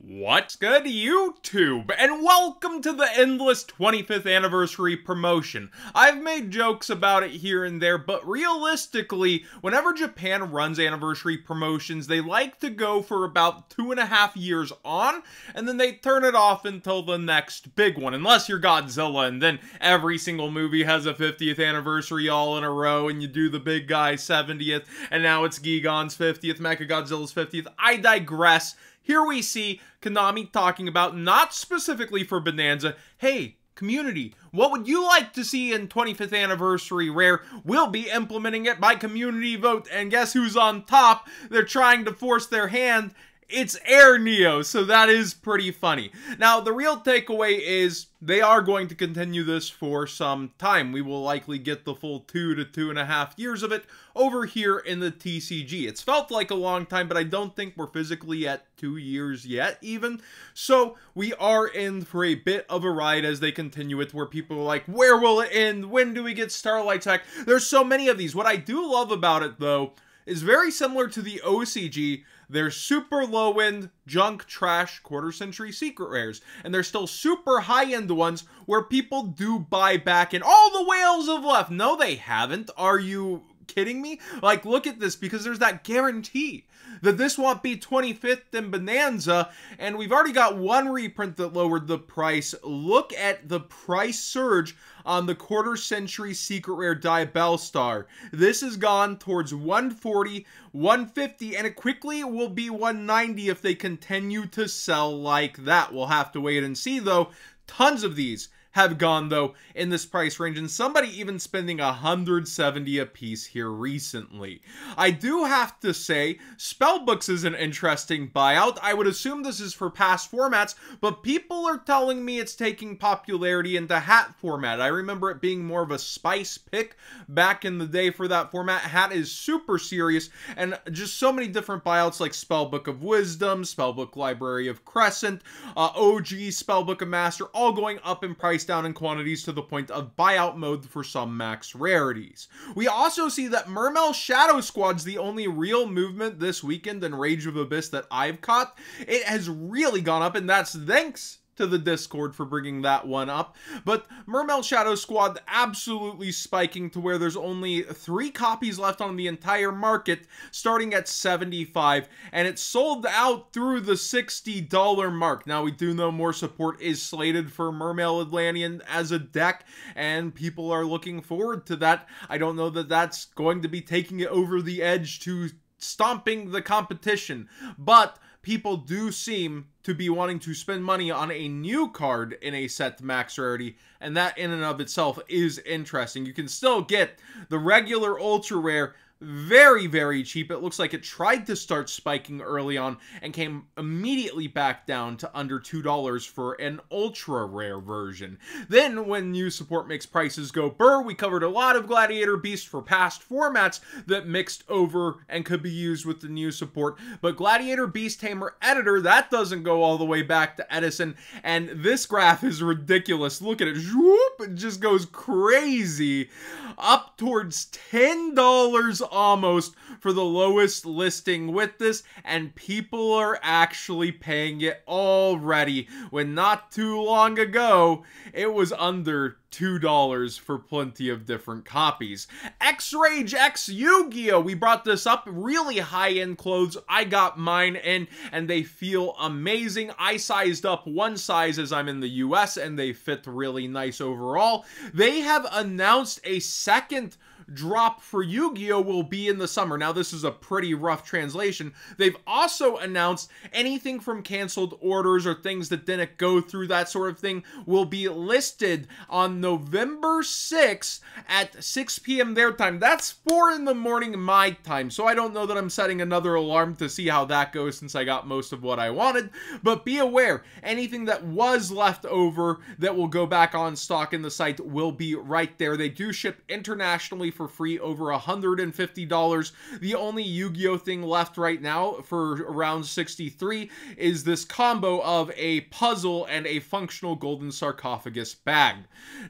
What's good, YouTube? And welcome to the endless 25th anniversary promotion. I've made jokes about it here and there, but realistically, whenever Japan runs anniversary promotions, they like to go for about 2.5 years on, and then they turn it off until the next big one, unless you're Godzilla, and then every single movie has a 50th anniversary all in a row, and you do the big guy's 70th, and now it's Gigon's 50th, Mechagodzilla's 50th. I digress. Here we see Konami talking about, not specifically for Bonanza, hey, community, what would you like to see in 25th anniversary rare? We'll be implementing it by community vote, and guess who's on top? They're trying to force their hand. It's Air Neo, so that is pretty funny. Now, the real takeaway is they are going to continue this for some time. We will likely get the full 2 to 2.5 years of it over here in the TCG. It's felt like a long time, but I don't think we're physically at 2 years yet, even. So, we are in for a bit of a ride as they continue it, where people are like, where will it end? When do we get Starlight Tech? There's so many of these. What I do love about it, though, is very similar to the OCG. They're super low-end, junk, trash, quarter-century secret rares. And they're still super high-end ones where people do buy back and all the whales have left. No, they haven't. Are you kidding me? Like, look at this, because there's that guarantee that this won't be 25th in Bonanza, and we've already got one reprint that lowered the price. Look at the price surge on the quarter-century secret rare Bellstar. This has gone towards 140, 150, and it quickly will be 190 if they continue to sell like that. We'll have to wait and see, though. Tons of these have gone, though, in this price range, and somebody even spending 170 a piece here recently. I do have to say, Spellbooks is an interesting buyout. I would assume this is for past formats, but people are telling me it's taking popularity into hat format. I remember it being more of a spice pick back in the day for that format. Hat is super serious, and just so many different buyouts like Spellbook of Wisdom, Spellbook Library of Crescent, OG Spellbook of Master, all going up in price down in quantities to the point of buyout mode for some max rarities. We also see that Mermail Shadow Squad's the only real movement this weekend in Rage of Abyss that I've caught. It has really gone up, and that's thanks to the Discord for bringing that one up. But Mermail Shadow Squad absolutely spiking to where there's only 3 copies left on the entire market, starting at 75, and it's sold out through the $60 mark. Now, we do know more support is slated for Mermail Atlantean as a deck, and people are looking forward to that. I don't know that that's going to be taking it over the edge to stomping the competition, but people do seem to be wanting to spend money on a new card in a set max rarity, and that in and of itself is interesting. You can still get the regular ultra rare very, very cheap. It looks like it tried to start spiking early on and came immediately back down to under $2 for an ultra rare version. Then when new support makes prices go burr, we covered a lot of Gladiator Beast for past formats that mixed over and could be used with the new support. But Gladiator Beast Tamer Editor, that doesn't go all the way back to Edison, and this graph is ridiculous. Look at it. It just goes crazy. Up towards $10 almost for the lowest listing with this, and people are actually paying it already, when not too long ago it was under $2 for plenty of different copies. X-Rage X Yu-Gi-Oh! We brought this up. Really high-end clothes. I got mine in, and they feel amazing. I sized up one size as I'm in the US, and they fit really nice overall. They have announced a second drop for Yu-Gi-Oh! Will be in the summer. Now, this is a pretty rough translation. They've also announced anything from canceled orders or things that didn't go through, that sort of thing, will be listed on November 6th at 6 p.m. their time. That's 4 in the morning my time, so I don't know that I'm setting another alarm to see how that goes since I got most of what I wanted. But be aware, anything that was left over that will go back on stock in the site will be right there. They do ship internationally for free over $150. The only Yu-Gi-Oh! Thing left right now for around 63 is this combo of a puzzle and a functional golden sarcophagus bag.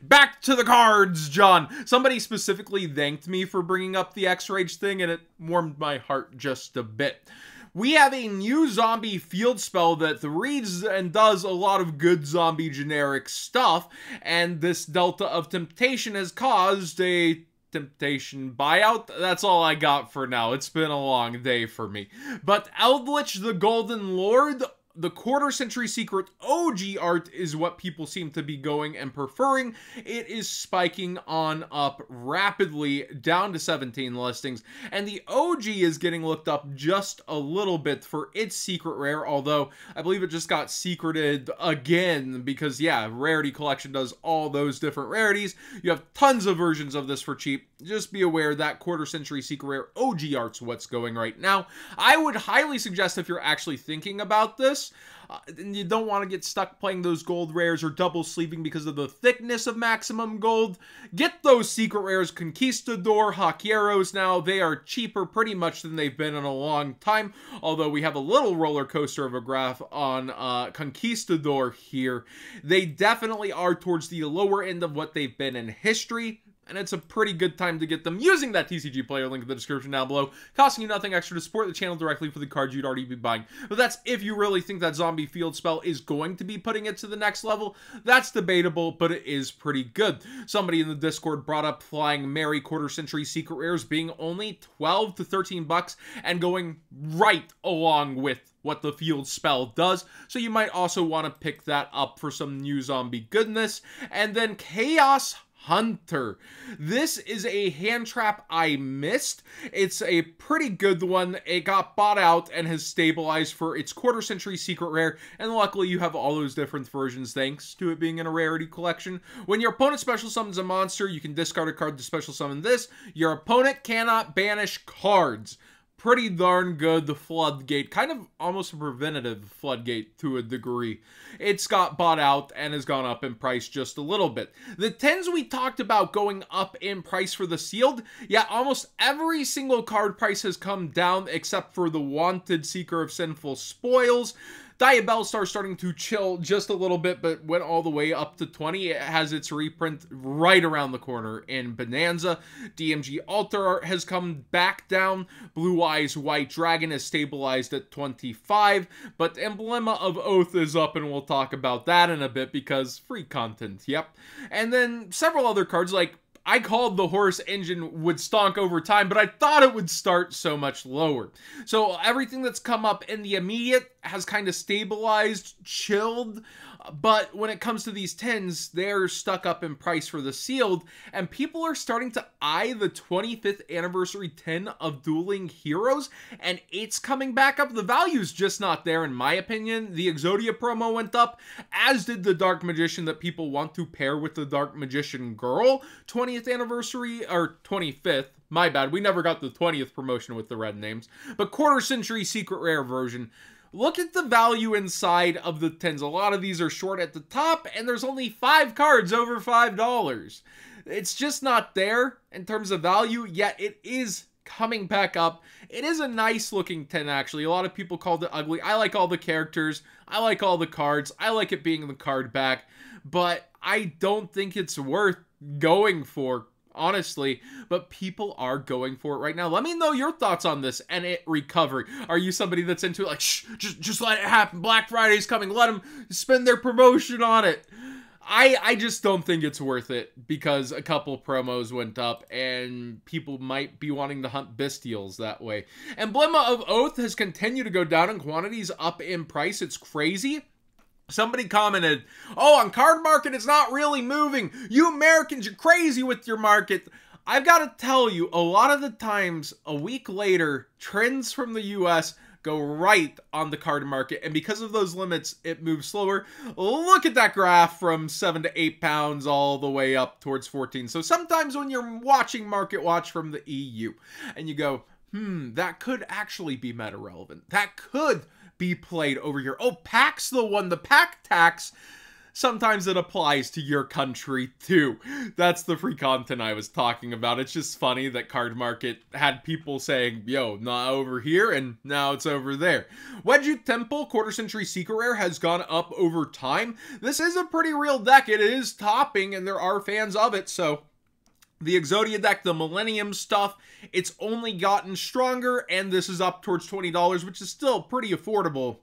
Back to the cards, John. Somebody specifically thanked me for bringing up the X-Rage thing, and it warmed my heart just a bit. we have a new zombie field spell that reads and does a lot of good zombie generic stuff, and this Delta of Temptation has caused a temptation buyout. That's all I got for now. It's been a long day for me. But Eldritch the Golden Lord, the quarter-century secret OG art, is what people seem to be going and preferring. It is spiking on up rapidly, down to 17 listings, and the OG is getting looked up just a little bit for its secret rare, although I believe it just got secreted again because, yeah, Rarity Collection does all those different rarities. You have tons of versions of this for cheap. Just be aware that quarter-century secret rare OG art's what's going right now. I would highly suggest, if you're actually thinking about this, and you don't want to get stuck playing those gold rares or double sleeving because of the thickness of maximum gold, get those secret rares. Conquistador, Hawkeros now, they are cheaper pretty much than they've been in a long time, although we have a little roller coaster of a graph on Conquistador here. They definitely are towards the lower end of what they've been in history, and it's a pretty good time to get them using that TCG player link in the description down below, costing you nothing extra to support the channel directly for the cards you'd already be buying. But that's if you really think that zombie field spell is going to be putting it to the next level. That's debatable, but it is pretty good. Somebody in the Discord brought up Flying Mary quarter-century secret rares being only 12 to 13 bucks and going right along with what the field spell does, so you might also want to pick that up for some new zombie goodness. And then Chaos Hunter. This is a hand trap I missed. It's a pretty good one. It got bought out and has stabilized for its quarter-century secret rare, and luckily you have all those different versions thanks to it being in a rarity collection. When your opponent special summons a monster, you can discard a card to special summon this. Your opponent cannot banish cards. Pretty darn good. The floodgate, kind of almost a preventative floodgate to a degree. It's got bought out and has gone up in price just a little bit. The 10s we talked about going up in price for the sealed, yeah, almost every single card price has come down except for the Wanted Seeker of Sinful Spoils. Diabellstar starting to chill just a little bit, but went all the way up to 20. It has its reprint right around the corner in Bonanza. DMG Altar Art has come back down. Blue Eyes White Dragon is stabilized at 25, but Emblema of Oath is up, and we'll talk about that in a bit because free content, yep. And then several other cards, like I called the Horus Engine would stonk over time, but I thought it would start so much lower. So everything that's come up in the immediate has kind of stabilized, chilled, but when it comes to these 10s, they're stuck up in price for the sealed, and people are starting to eye the 25th anniversary 10 of Dueling Heroes, and it's coming back up. The value's just not there, in my opinion. The Exodia promo went up, as did the Dark Magician that people want to pair with the Dark Magician Girl. 20th anniversary, or 25th. My bad, we never got the 20th promotion with the red names. But quarter-century secret rare version. Look at the value inside of the 10s. A lot of these are short at the top, and there's only 5 cards over $5. It's just not there in terms of value, yet it is coming back up. It is a nice looking 10, actually. A lot of people called it ugly. I like all the characters. I like all the cards. I like it being in the card back, but I don't think it's worth going for, honestly, but people are going for it right now. Let me know your thoughts on this and it recovery. Are you somebody that's into it, like, shh, just let it happen. Black Friday's coming. Let them spend their promotion on it. I just don't think it's worth it because a couple promos went up and people might be wanting to hunt bestials that way. Emblema of Oath has continued to go down in quantities, up in price. It's crazy. Somebody commented, oh, on card market, it's not really moving. You Americans, you're crazy with your market. I've got to tell you, a lot of the times, a week later, trends from the US go right on the card market, and because of those limits, it moves slower. Look at that graph from 7 to 8 pounds all the way up towards 14. So sometimes when you're watching Market Watch from the EU, and you go, that could actually be meta relevant. That could be played over here. Oh, PAC's the one, the PAC tax. Sometimes it applies to your country too. That's the free content I was talking about. It's just funny that Card Market had people saying, yo, not over here, and now it's over there. Wedge Temple, quarter-century secret rare, has gone up over time. This is a pretty real deck. It is topping, and there are fans of it, so The Exodia deck, the Millennium stuff, it's only gotten stronger, and this is up towards $20, which is still pretty affordable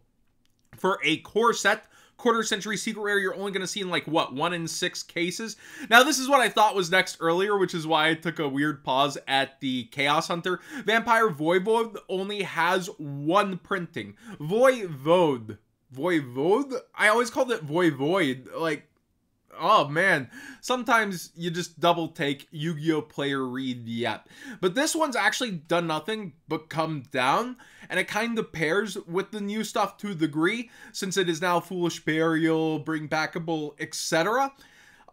for a core set. Quarter Century Secret Rare, you're only going to see in like, what, 1 in 6 cases? Now, this is what I thought was next earlier, which is why I took a weird pause at the Chaos Hunter. Vampire Voivode only has 1 printing. Voivode? I always called it Voivode, like, oh man, sometimes you just double take Yu-Gi-Oh! Player read yep. But this one's actually done nothing but come down, and it kind of pairs with the new stuff to a degree, since it is now Foolish Burial, Bring Backable, etc.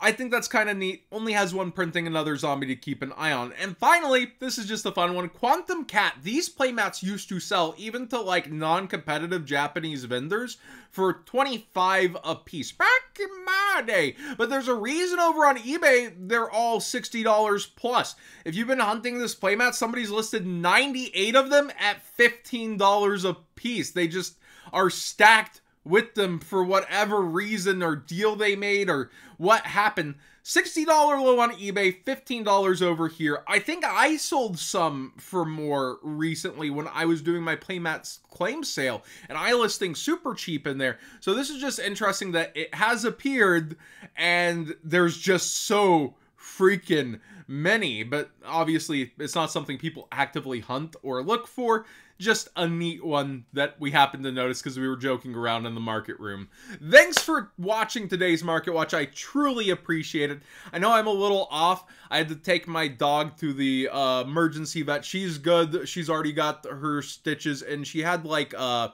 I think that's kind of neat. Only has 1 printing, another zombie to keep an eye on. And finally, this is just a fun one. Quantum Cat. These playmats used to sell even to like non-competitive Japanese vendors for 25 a piece back in my day. But there's a reason over on eBay they're all $60 plus. If you've been hunting this playmat, somebody's listed 98 of them at $15 a piece. They just are stacked with them for whatever reason or deal they made or what happened. $60 low on eBay, $15 over here. I think I sold some for more recently when I was doing my Playmats claim sale, and I listing super cheap in there. So this is just interesting that it has appeared and there's just so freaking many, but obviously it's not something people actively hunt or look for. Just a neat one that we happened to notice because we were joking around in the market room. Thanks for watching today's Market Watch. I truly appreciate it. I know I'm a little off. I had to take my dog to the emergency vet. She's good. She's already got her stitches, and she had like a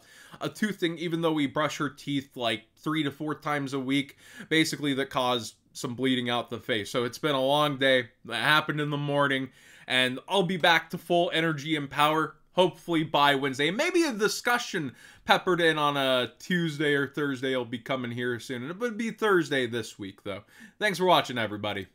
tooth thing, even though we brush her teeth like 3 to 4 times a week, basically, that caused some bleeding out the face. So it's been a long day. That happened in the morning, and I'll be back to full energy and power hopefully by Wednesday. Maybe a discussion peppered in on a Tuesday or Thursday will be coming here soon. It would be Thursday this week, though. Thanks for watching, everybody.